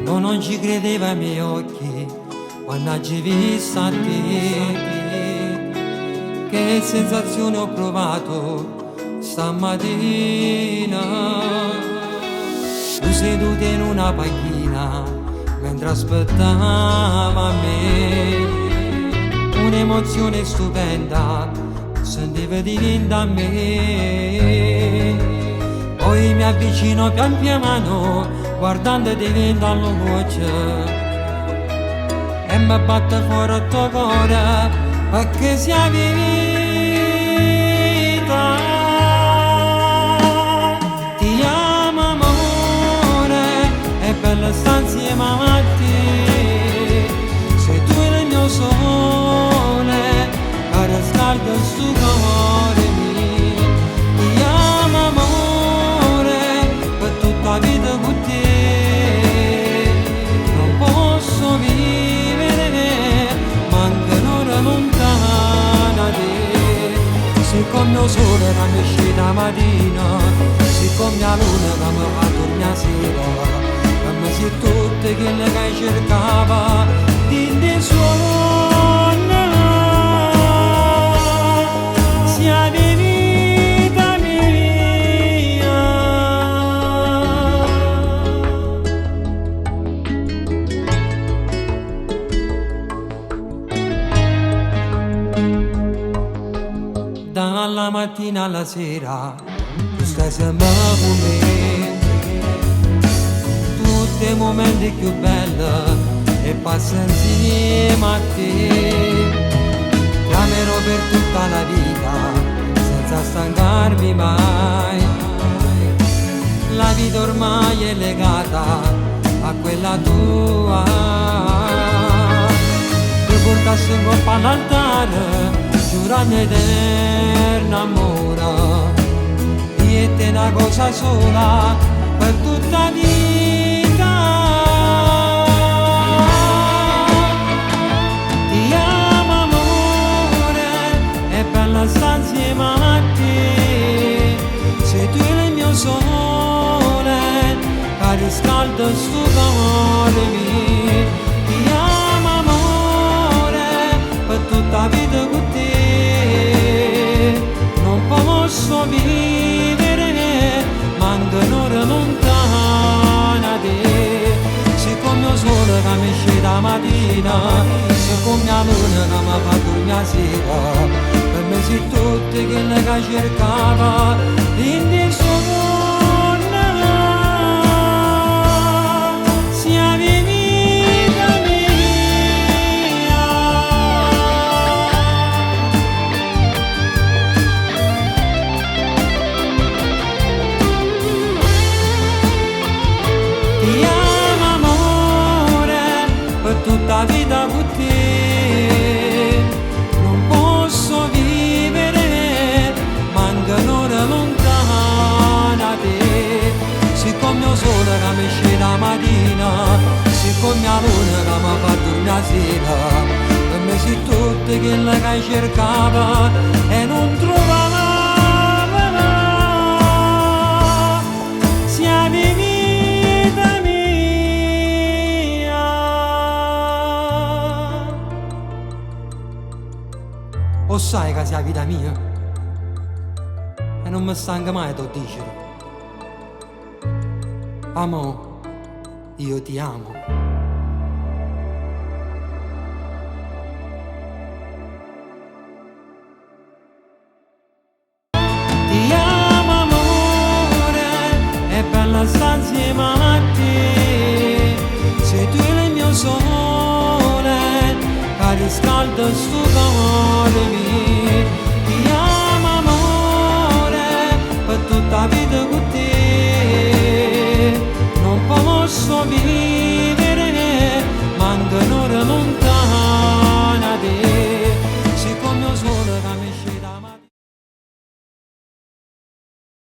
No, non ci credeva ai miei occhi quando ci visto a te. Che sensazione ho provato stamattina. Tu seduta in una panchina mentre aspettava me. Un'emozione stupenda sentiva diventa a me. Poi mi avvicino pian piano guardando diventa la voce e mi batte fuori il tuo cuore perché sia vita. Ti amo amore e bella sta insieme a te. Sei tu il mio sole che scalda sto cuore mio. Ti amo amore per tutta la vita con te. Non posso vivere manca un'ora lontana da te. Sei come il sole che mi esce la mattina, sei come la luna che mi fa dormire sera, e mi sei tutte quelle che cercava di sogno. Sia di vita mia. Dalla mattina alla sera tu stai sempre con me. Tutti i momenti più belli e passo insieme a te. Ti amerò per tutta la vita senza stancarmi mai. La vita ormai è legata a quella tua. Tu portassi un colpo all'altare giurando eterno amore. Io e te una cosa sola per tutta la vita. Ti amo amore e bella sta insieme a te. Sei tu il mio sole che riscalda sto cuore mio. Ti amo amore per tutta la vita con te. Non posso vivere manca un'ora lontana da te. Sei come il sole che mi esce la mattina, sei come la luna che mi fa dormire sera, per me sei tutte quelle che cercava in sogno. Sia vita mia. Ti amo amore per tutta la vita con te. Non posso vivere manca un'ora lontana da te. Sei come il sole che mi esce la mattina, sei come la luna che mi fa dormire sera, per me sei tutte quelle che cercava e non trovava. Sia vita mia. O sai che sia vita mia e non mi stanca mai di dicere. Amo, io ti amo. Ti amo amore e bella sta insieme a te. Sei tu il mio sole che riscalda sto cuore mio. Ti amo amore per tutta la vita con te.